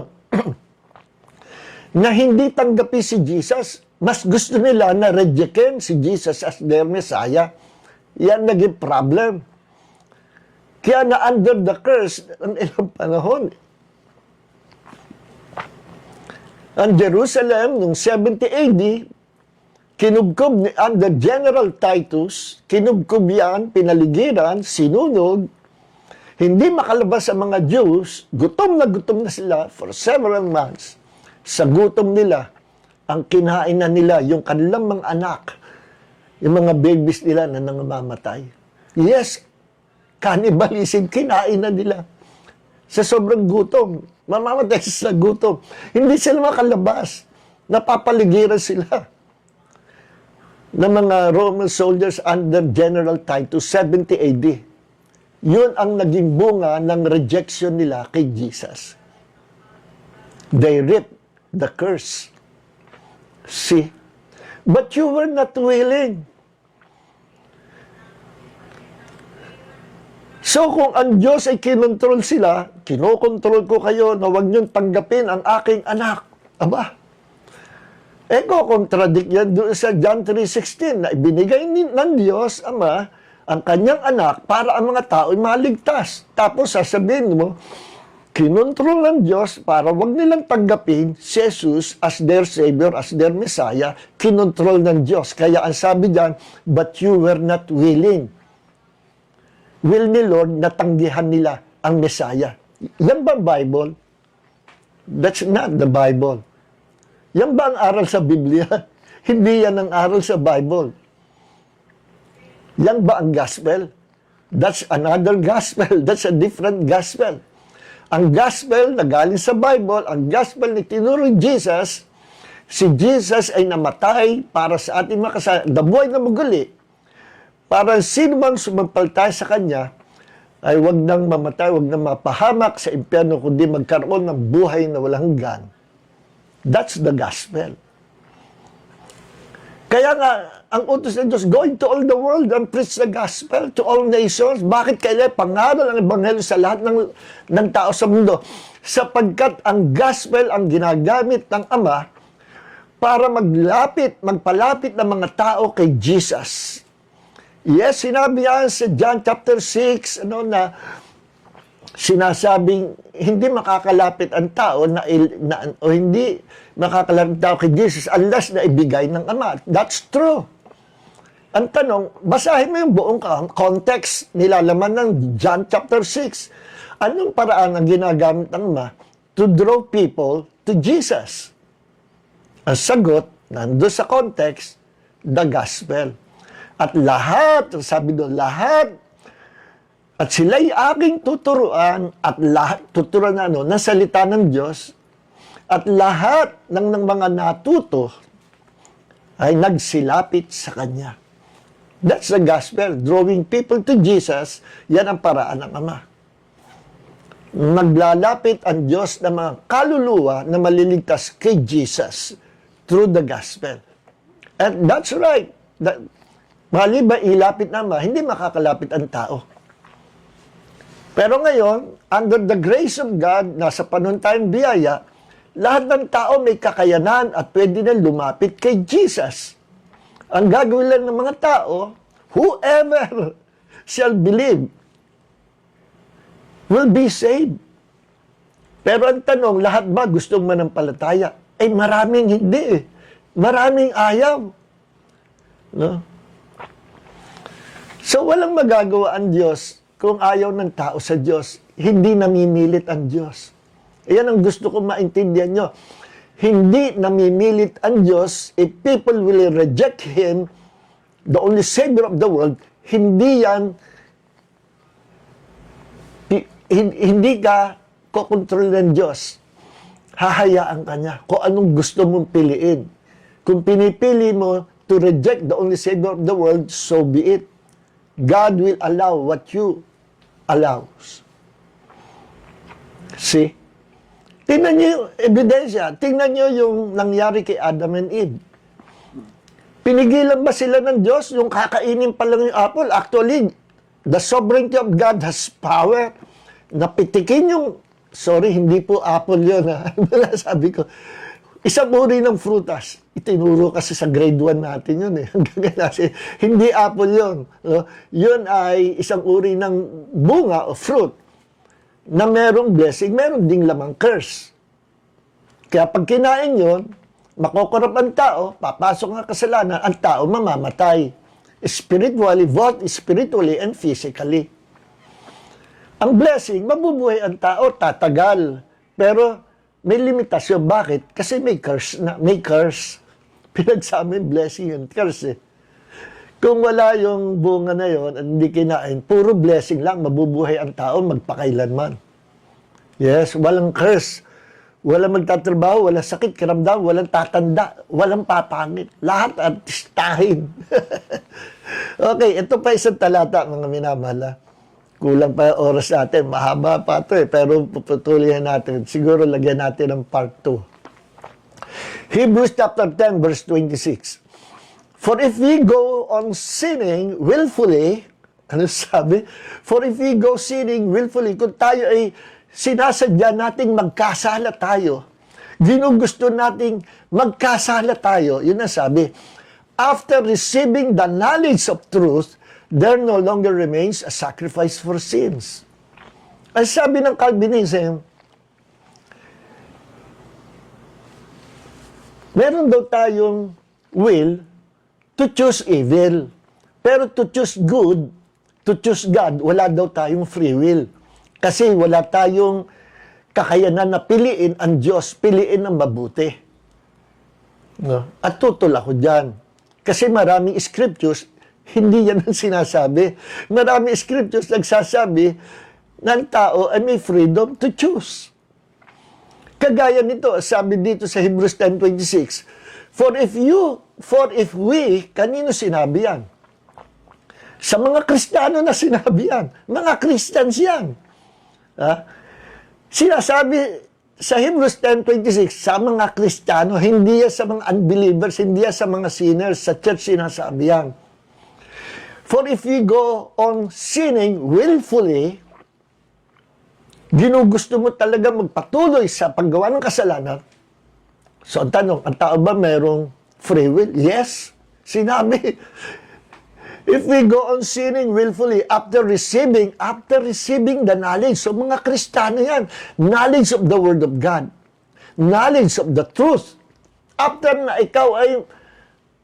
na hindi tanggapi si Jesus. Mas gusto nila na rejectin si Jesus as their Messiah. Yan naging problem. Kaya na under the curse ng ilang panahon. Ang Jerusalem, noong 70 AD, kinubkob ni under General Titus, kinubkob yan, pinaligiran, sinunog, hindi makalabas ang mga Jews, gutom na sila for several months. Sa gutom nila, ang kinain na nila, yung kanilang mga anak, yung mga babies nila na nangangamatay. Yes, cannibalism, kinain na nila. Sa sobrang gutom, mamamatay sa gutom. Hindi sila makalabas. Napapaligiran sila ng mga Roman soldiers under General Titus, 70 AD. Yun ang naging bunga ng rejection nila kay Jesus. They ripped the curse. See? But you were not willing. So kung ang Diyos ay kinontrol sila, kinokontrol ko kayo na huwag niyong tanggapin ang aking anak. Aba, contradict yan doon sa John 3:16 na ibinigay ng Diyos, Ama, ang kanyang anak para ang mga tao ay maligtas. Tapos sasabihin mo, kinontrol ng Diyos para wag nilang tanggapin si Jesus as their Savior, as their Messiah, kinontrol ng Diyos. Kaya ang sabi diyan, but you were not willing. Will ni Lord natanggihan nila ang Messiah. Yan ba ang Bible? That's not the Bible. Yan ba ang aral sa Biblia? Hindi yan ang aral sa Bible. Yan ba ang gospel? That's another gospel. That's a different gospel. Ang gospel na galing sa Bible, ang gospel na tinuro ni Jesus, si Jesus ay namatay para sa ating mga kasalanan, dabuhay na muli, para sino mang sumampalataya sa Kanya, ay wag nang mamatay, wag nang mapahamak sa impyerno, kundi magkaroon ng buhay na walang hanggan. That's the gospel. Kaya nga, ang utos ng Diyos, going to all the world and preach the gospel to all nations. Bakit kailangan pangaral ang ebanghelyo sa lahat ng tao sa mundo? Sapagkat ang gospel ang ginagamit ng Ama para magpalapit ng mga tao kay Jesus. Yes, sinabi yan sa John chapter 6, na sinasabing hindi makakalapit ang tao o hindi makakalapit ang tao kay Jesus unless na ibigay ng Ama. That's true. Ang tanong, basahin mo yung buong context, nilalaman ng John chapter 6. Anong paraan ang ginagamit ng Ama to draw people to Jesus? Ang sagot, nandun sa context, the gospel. At lahat, sabi doon, lahat, at sila'y aking tuturuan, at lahat, tuturuan ng salita ng Diyos, at lahat ng mga natuto ay nagsilapit sa Kanya. That's the gospel. Drawing people to Jesus, yan ang paraan ng Ama. Naglalapit ang Diyos ng mga kaluluwa na maliligtas kay Jesus through the gospel. And that's right. Maliban ilapit na Ama, hindi makakalapit ang tao. Pero ngayon, under the grace of God, nasa panahon tayong biyaya, lahat ng tao may kakayanan at pwede na lumapit kay Jesus. Ang gagawin lang ng mga tao, whoever shall believe will be saved. Pero ang tanong, lahat ba gustong manampalataya? Eh, maraming hindi. Maraming ayaw. No? So, walang magagawa ang Diyos kung ayaw ng tao sa Diyos. Hindi namimilit ang Diyos. Iyan ang gusto kong maintindihan nyo. Hindi namimilit ang Diyos if people will reject Him, the only Savior of the world. Hindi yan, hindi ka kokontrol ng Diyos. Hahayaan ka niya kung anong gusto mong piliin. Kung pinipili mo to reject the only Savior of the world, so be it. God will allow what you allows. See? Tingnan niyo yung ebidensya. Tingnan niyo yung nangyari kay Adam and Eve. Pinigilan ba sila ng Diyos? Yung kakainin pa lang yung apple. Actually, the sovereignty of God has power. Napitikin yung, sorry, hindi po apple yun. Sabi ko, isang uri ng frutas. Itinuro kasi sa grade 1 natin yun. Hindi apple yun. Yun ay isang uri ng bunga o fruit na merong blessing, meron ding lamang curse. Kaya pag kinain yun, makokorap ang tao, papasok nga kasalanan, ang tao mamamatay. Spiritually, both spiritually and physically. Ang blessing, mabubuhay ang tao, tatagal. Pero may limitasyon. Bakit? Kasi may curse na. May curse. Pinagsamin blessing and curse eh. Kung wala yung bunga na yon at hindi kinain, puro blessing lang, mabubuhay ang tao magpakailanman. Yes, walang curse. Walang magtatrabaho, walang sakit, kiramdam, walang tatanda, walang papangit. Lahat artistahin. Okay, ito pa isang talata, mga minamahal. Kulang pa oras natin. Mahaba pa ito eh, pero puputuloy natin. Siguro lagyan natin ng part 2. Hebrews chapter 10, verse 26. For if we go on sinning willfully, ano sabi? For if we go sinning willfully, kung tayo ay sinasadya nating magkasala tayo, ginugusto nating magkasala tayo, yun ang sabi, after receiving the knowledge of truth, there no longer remains a sacrifice for sins. Ang sabi ng Calvinism, meron daw tayong will to choose evil. Pero to choose good, to choose God, wala daw tayong free will. Kasi wala tayong kakayanan na piliin ang Diyos, piliin ang mabuti. No? At tutol ako dyan. Kasi maraming scriptures, hindi yan ang sinasabi. Maraming scriptures nagsasabi ng tao ay may freedom to choose. Kagaya nito, sabi dito sa Hebrews 10:26, For if we, kanino sinabi yan? Sa mga Kristiyano na sinabi yan. Mga Christians yan. Sinasabi sa Hebrews 10:26, sa mga Kristiyano, hindi yan sa mga unbelievers, hindi yan sa mga sinners, sa church sinasabi yan. For if we go on sinning willfully, ginugusto mo talaga magpatuloy sa paggawa ng kasalanan. So, ang tanong, ang tao ba mayroong free will? Yes. Sinabi, if we go on sinning willfully after receiving the knowledge. So, mga Kristiyano yan. Knowledge of the Word of God. Knowledge of the truth. After na ikaw ay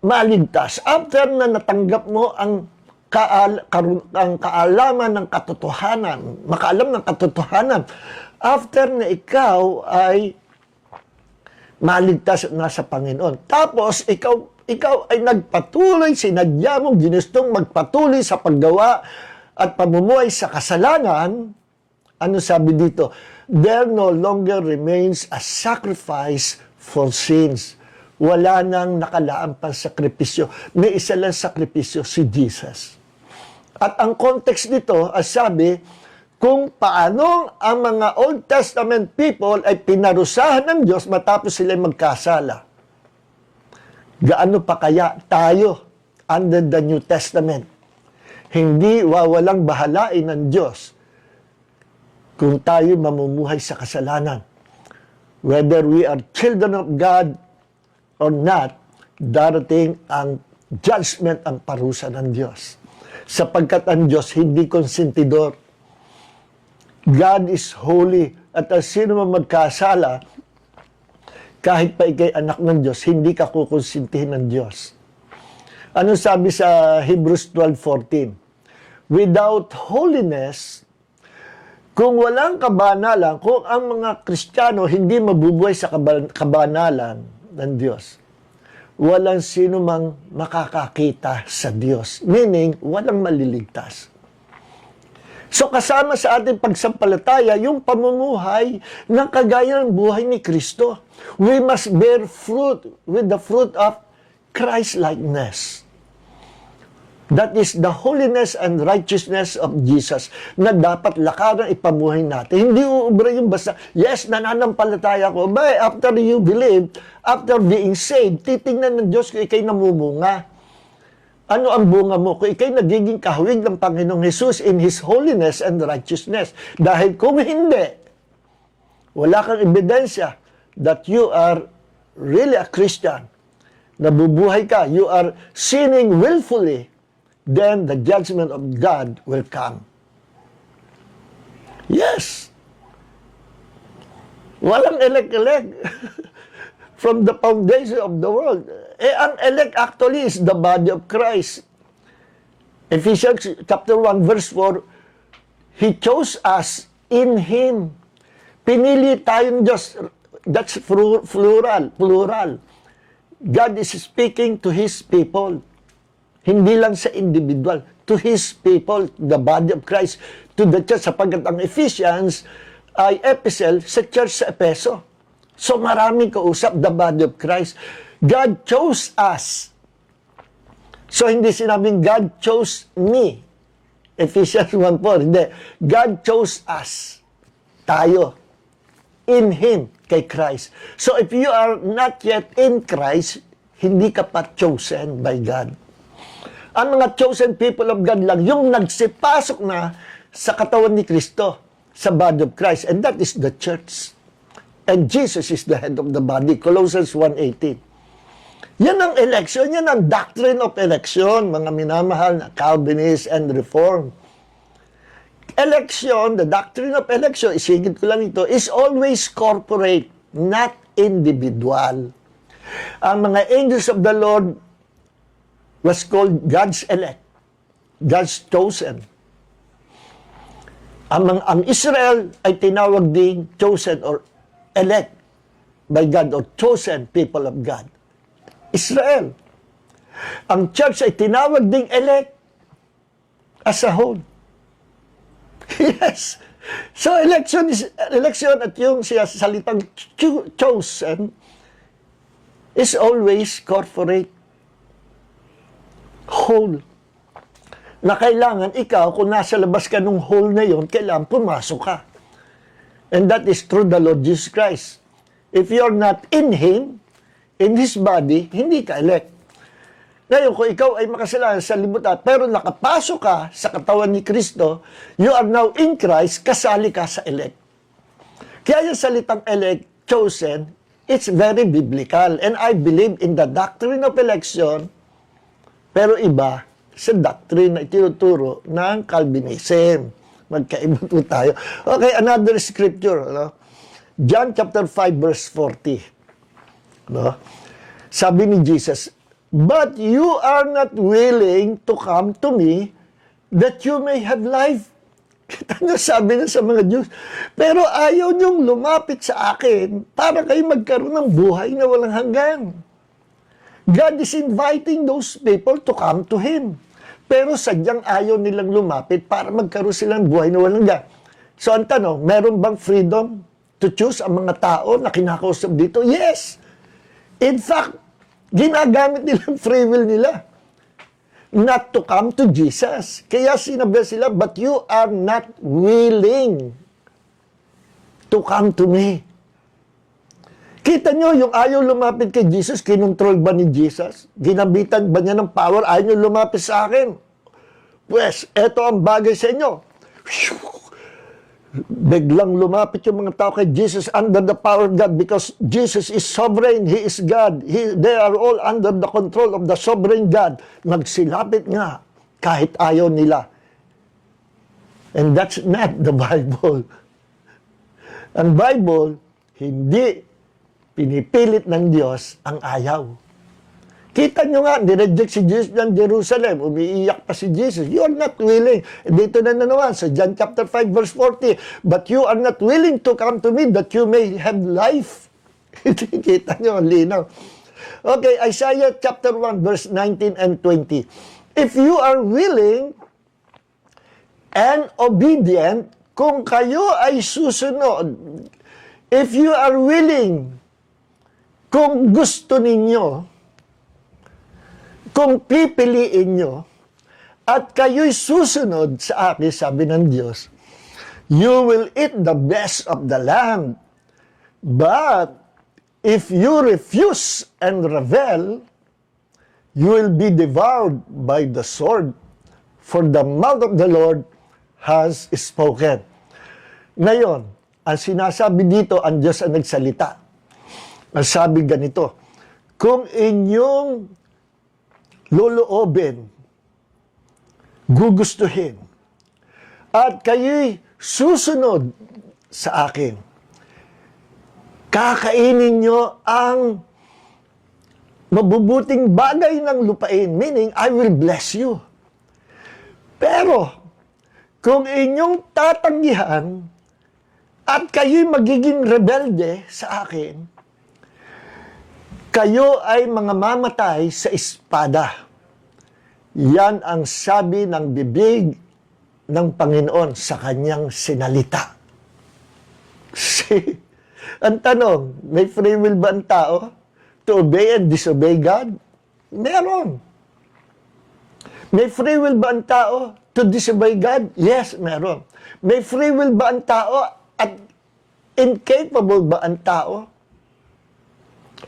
maligtas, after na natanggap mo ang kaalaman ng katotohanan, makaalam ng katotohanan, after na ikaw ay maligtas na sa Panginoon. Tapos, ikaw ay nagpatuloy, sinadya mong ginustong magpatuloy sa paggawa at pamumuhay sa kasalanan. Ano sabi dito? There no longer remains a sacrifice for sins. Wala nang nakalaan pang sakripisyo. May isa lang sakripisyo, si Jesus. At ang context nito, as sabi, kung paano ang mga Old Testament people ay pinarusahan ng Diyos matapos sila magkasala. Gaano pa kaya tayo under the New Testament? Hindi wawalang bahalain ng Diyos. kung tayo mamumuhay sa kasalanan. Whether we are children of God or not, darating ang judgment, ang parusa ng Diyos. Sapagkat ang Diyos hindi konsentidor. God is holy. At ang sino man magkasala, kahit pa ikay anak ng Diyos, hindi ka kukonsintihin ng Diyos. Ano sabi sa Hebrews 12:14? Without holiness, kung walang kabanalan, kung ang mga Kristiyano hindi mabubuhay sa kabanalan ng Diyos, walang sino mang makakakita sa Diyos. Meaning, walang maliligtas. So kasama sa ating pagsampalataya, yung pamumuhay ng kagaya ng buhay ni Kristo. We must bear fruit with the fruit of Christ-likeness. That is the holiness and righteousness of Jesus na dapat lakaran ipamuhay natin. Hindi uubra yung basta, yes, nananampalataya ko. But after you believe, after being saved, titingnan ng Diyos kung ikay namumunga. Ano ang bunga mo? Kung ikay nagiging kahawig ng Panginoong Hesus in His holiness and righteousness. Dahil kung hindi, wala kang ebidensya that you are really a Christian, nabubuhay ka, you are sinning willfully, then the judgment of God will come. Yes. Walang elect-elect from the foundation of the world. Ang elect actually is the body of Christ. Ephesians chapter 1 verse 4, He chose us in Him. Pinili tayong Diyos. That's plural. God is speaking to His people. Hindi lang sa individual. To His people, the body of Christ, to the church. Sapagkat ang Ephesians ay epistle sa church sa Epeso. So maraming kausap, the body of Christ. God chose us. So hindi sinabing God chose me. Ephesians 1:4. Hindi. God chose us. Tayo. In Him, kay Christ. So if you are not yet in Christ, hindi ka pa chosen by God. Ang mga chosen people of God lang, yung nagsipasok na sa katawan ni Kristo, sa body of Christ. And that is the church. And Jesus is the head of the body. Colossians 1:18. Yan ang election, yan ang doctrine of election, mga minamahal na Calvinist and Reform. Election, the doctrine of election, isigit ko lang ito, is always corporate, not individual. Ang mga angels of the Lord was called God's elect, God's chosen. Ang Israel ay tinawag ding chosen or elect by God or chosen people of God. Israel. Ang church ay tinawag ding elect as a whole. Yes. So election at yung siya salitang chosen is always corporate, whole. Na kailangan ikaw, kung nasa labas ka nung whole na yon, kailangan pumasok ka. And that is through the Lord Jesus Christ. If you're not in Him, in His body, hindi ka elect. Ngayon, kung ikaw ay makasalanan sa libutan, pero nakapasok ka sa katawan ni Kristo, you are now in Christ, kasali ka sa elect. Kaya yung salitang elect, chosen, it's very biblical. And I believe in the doctrine of election, pero iba sa doctrine na itinuturo ng Calvinism. Magkaiba po tayo. Okay, another scripture. No? John chapter 5 verse 40. No? Sabi ni Jesus, but you are not willing to come to me that you may have life. Kita nyo, sabi niya sa mga Diyos, pero ayaw niyong lumapit sa akin para kayo magkaroon ng buhay na walang hanggan. God is inviting those people to come to Him. Pero sadyang ayaw nilang lumapit para magkaroon silang buhay na walang hanggan. So ang tanong, meron bang freedom to choose ang mga tao na kinakausap dito? Yes! In fact, ginagamit nilang free will nila not to come to Jesus. Kaya sinabi sila, but you are not willing to come to me. Kita nyo, yung ayaw lumapit kay Jesus, kinontrol ba ni Jesus? Ginabitan ba niya ng power? Ayaw nyo lumapit sa akin. Pues, eto ang bagay sa inyo. Biglang lumapit yung mga tao kay Jesus under the power of God because Jesus is sovereign. He is God. They are all under the control of the sovereign God. Nagsilapit nga kahit ayaw nila. And that's not the Bible. Ang Bible, hindi pinipilit ng Diyos ang ayaw. Kita nyo nga, nireject si Jesus ng Jerusalem. Umiiyak pa si Jesus. You are not willing. Dito na naman sa John chapter 5 verse 40. But you are not willing to come to me that you may have life. Kita nyo, linaw. Okay, Isaiah chapter 1 verse 19 and 20. If you are willing and obedient, kung kayo ay susunod, if you are willing, kung gusto ninyo, kung pipiliin nyo, at kayo'y susunod sa akin, sabi ng Diyos, you will eat the best of the land. But if you refuse and rebel, you will be devoured by the sword, for the mouth of the Lord has spoken. Ngayon, ang sinasabi dito, ang Diyos ang nagsalita. Ang sabi ganito, kung inyong loloobin, gugustuhin, at kayo'y susunod sa akin, kakainin nyo ang mabubuting bagay ng lupain, meaning, I will bless you. Pero, kung inyong tatanggihan, at kayo'y magiging rebelde sa akin, kayo ay mga mamatay sa espada. Yan ang sabi ng bibig ng Panginoon sa kanyang sinalita. See? Ang tanong, may free will ba ang tao to obey and disobey God? Meron. May free will ba ang tao to disobey God? Yes, meron. May free will ba ang tao at incapable ba ang tao?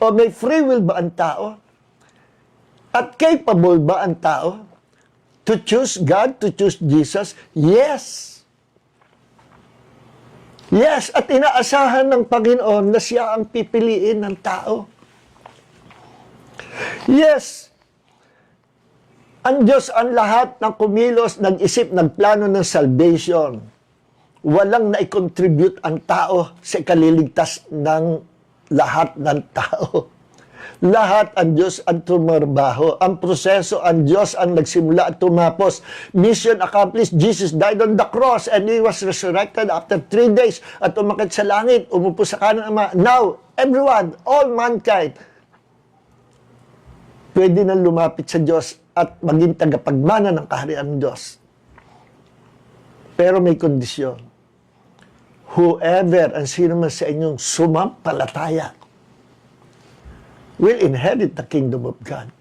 O may free will ba ang tao? At capable ba ang tao to choose God, to choose Jesus? Yes. Yes, at inaasahan ng Panginoon na siya ang pipiliin ng tao. Yes. Ang Diyos ang lahat ng kumilos, nag-isip, nagplano ng salvation. Walang na-contribute ang tao sa kaliligtas ng lahat ng tao. Lahat ang Diyos ang tumarbaho. Ang proseso, ang Diyos ang nagsimula at tumapos. Mission accomplished. Jesus died on the cross and He was resurrected after 3 days at umakit sa langit, umupo sa kanan ng Ama. Now, everyone, all mankind, pwede na lumapit sa Diyos at maging tagapagmana ng kaharian ng Diyos. Pero may kondisyon. Whoever, ang sino man sa inyong sumampalataya, will inherit the kingdom of God.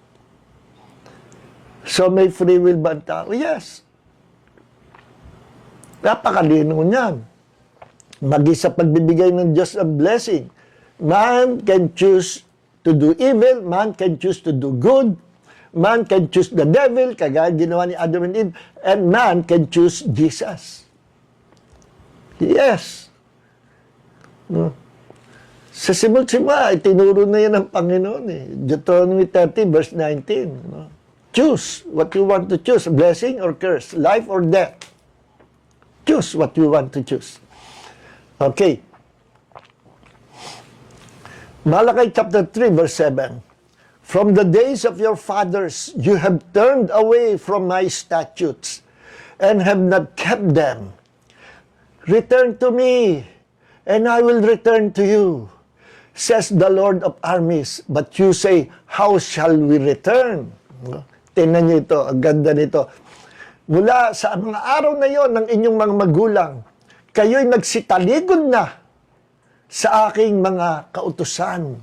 So may free will ba ang tao? Yes. Napakalino niyan. Maging sa pagbibigay ng Diyos ng blessing. Man can choose to do evil, man can choose to do good, man can choose the devil, kagaya ginawa ni Adam and Eve, and man can choose Jesus. Yes. No? Sa simula, itinuro na yan ng Panginoon. Deuteronomy 30, verse 19. No? Choose what you want to choose, blessing or curse, life or death. Choose what you want to choose. Okay. Malachi chapter 3, verse 7. From the days of your fathers, you have turned away from my statutes and have not kept them. Return to me, and I will return to you, says the Lord of armies. But you say, how shall we return? Tingnan niyo ito, ang ganda nito. Mula sa mga araw na yon ng inyong mga magulang, kayo'y nagsitaligod na sa aking mga kautusan.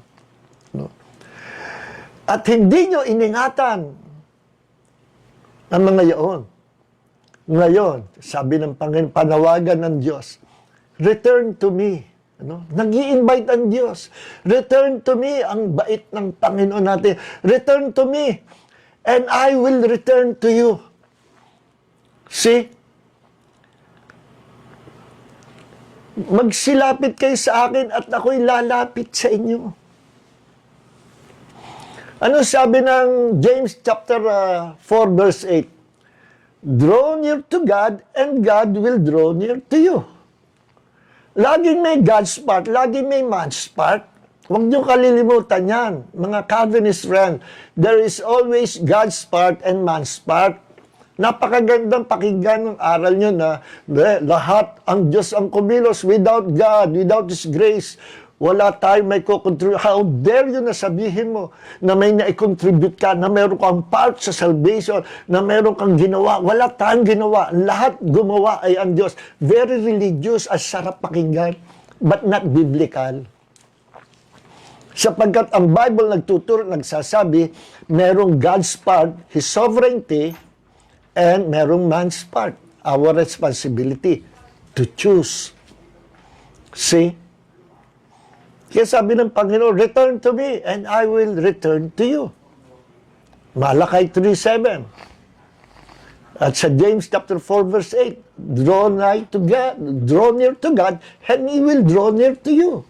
At hindi nyo iningatan ang mga yaon. Ngayon, sabi ng Panginoon, panawagan ng Diyos, return to me. Nag-i-invite ang Diyos. Return to me, ang bait ng Panginoon natin. Return to me, and I will return to you. See? Magsilapit kayo sa akin at ako'y lalapit sa inyo. Ano sabi ng James chapter 4 verse 8? Draw near to God and God will draw near to you. Laging may God's part, laging may man's part. Huwag niyo kalilimutan yan, mga Calvinist friend. There is always God's part and man's part. Napakagandang pakinggan ng aral nyo na lahat ang Diyos ang kumilos. Without God, without His grace, wala tayong may kukontribute. How dare you na sabihin mo na may na-contribute ka, na meron kang part sa salvation, na meron kang ginawa. Wala tayong ginawa. Lahat gumawa ay ang Diyos. Very religious, as sarap pakinggan, but not biblical. Sapagkat ang Bible nagtuturo, nagsasabi, merong God's part, His sovereignty, and merong man's part, our responsibility to choose. See? Kaya sabi ng Panginoon, return to me and I will return to you. Malakay 3:7. At sa James chapter 4 verse 8, draw near to God and He will draw near to you.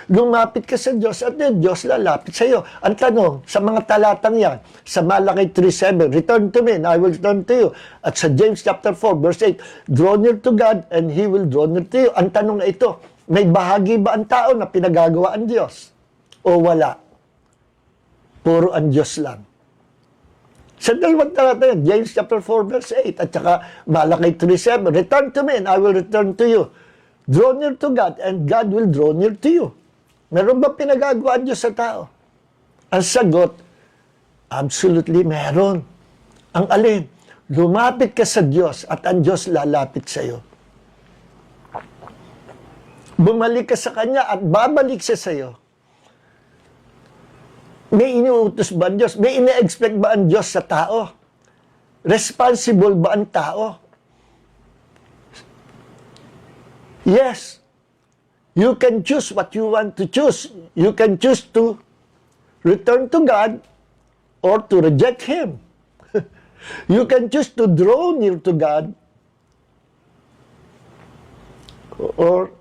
Lumapit ka sa Diyos at yung Diyos lalapit sa iyo. Ang tanong, sa mga talatang yan, sa Malakay 3:7, return to me and I will return to you. At sa James chapter 4 verse 8, draw near to God and He will draw near to you. Ang tanong na ito, may bahagi ba ang tao na pinagagawa ang Diyos? O wala? Puro ang Diyos lang. Sa dalawang talata yan, James chapter 4 verse 8 at saka Malakay 3:7, return to me and I will return to you. Draw near to God and God will draw near to you. Meron ba pinagagawa ang Diyos sa tao? Ang sagot, absolutely meron. Ang alin? Lumapit ka sa Diyos at ang Diyos lalapit sa iyo. Bumalik ka sa Kanya at babalik siya sa iyo. May iniutos ba ang Diyos? May ine-expect ba ang Diyos sa tao? Responsible ba ang tao? Yes. You can choose what you want to choose. You can choose to return to God or to reject Him. You can choose to draw near to God or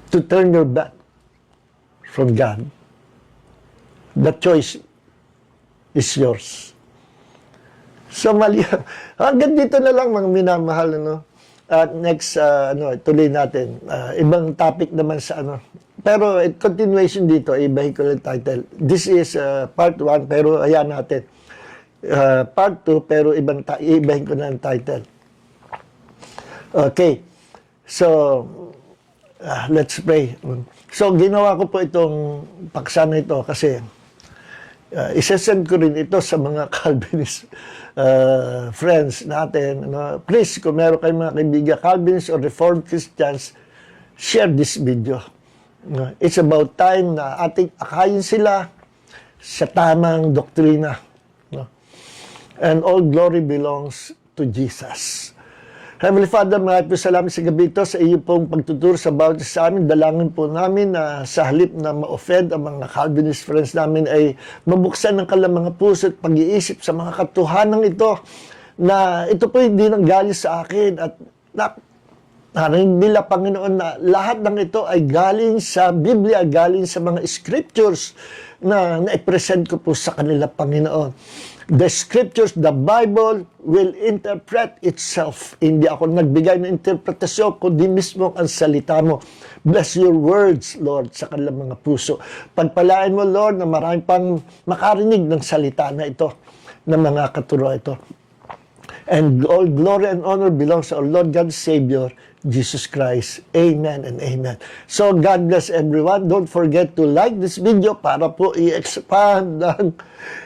to turn your back from God. The choice is yours. So, hanggang dito na lang mga minamahal, ano? At next, tuloy natin. Ibang topic naman sa Pero continuation dito, ibahin ko lang title. This is part 1, pero ayan natin. Part 2, pero ibahin ko na ang title. Okay. So, let's pray. So, ginawa ko po itong paksa na ito kasi isesend ko rin ito sa mga Calvinist friends natin. Please, kung meron kayong mga kaibigan, Calvinists or Reformed Christians, share this video. It's about time na ating akayin sila sa tamang doktrina. And all glory belongs to Jesus. Heavenly Father, maraming po salamat sa gabi ito sa iyo pong pagtuturo sa bawat sa amin. Dalangin po namin na sa halip na ma-offend ang mga Calvinist friends namin ay mabuksan ng kanilang mga puso at pag-iisip sa mga katotohanan ito na ito po hindi nanggaling sa akin at narinig nila, Panginoon, na lahat ng ito ay galing sa Biblia, galing sa mga scriptures na na-present ko po sa kanila, Panginoon. The scriptures, the Bible will interpret itself. Hindi ako nagbigay ng interpretasyon, kundi mismo ang salita mo. Bless your words, Lord, sa kanilang mga puso. Pagpalain mo, Lord, na marami pang makarinig ng salita na ito, ng mga katuro ito. And all glory and honor belongs to our Lord God Savior, Jesus Christ. Amen and amen. So, God bless everyone. Don't forget to like this video para po i-expand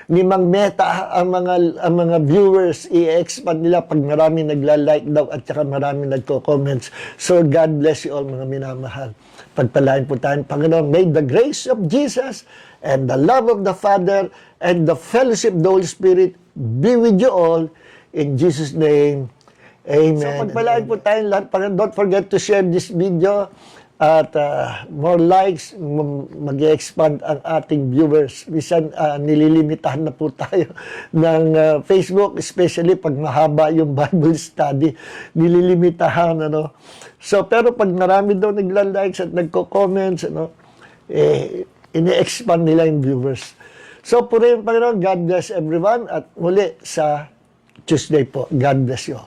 ni Mang Meta ang mga viewers. I-expand nila pag marami nagla-like daw at saka marami nagko-comments. So, God bless you all, mga minamahal. Pagpalain po tayo, Panginoon. May the grace of Jesus and the love of the Father and the fellowship of the Holy Spirit be with you all. In Jesus' name, amen. So, pagpalain po tayong lahat. Don't forget to share this video at more likes, mag-expand ang ating viewers. Minsan, nililimitahan na po tayo ng Facebook, especially pag mahaba yung Bible study. Nililimitahan, ano. So, pero pag marami daw nagla-likes at nagko-comments, ano, ini-expand nila yung viewers. So, purihin Panginoon, God bless everyone, at muli sa Tuesday po. God bless you.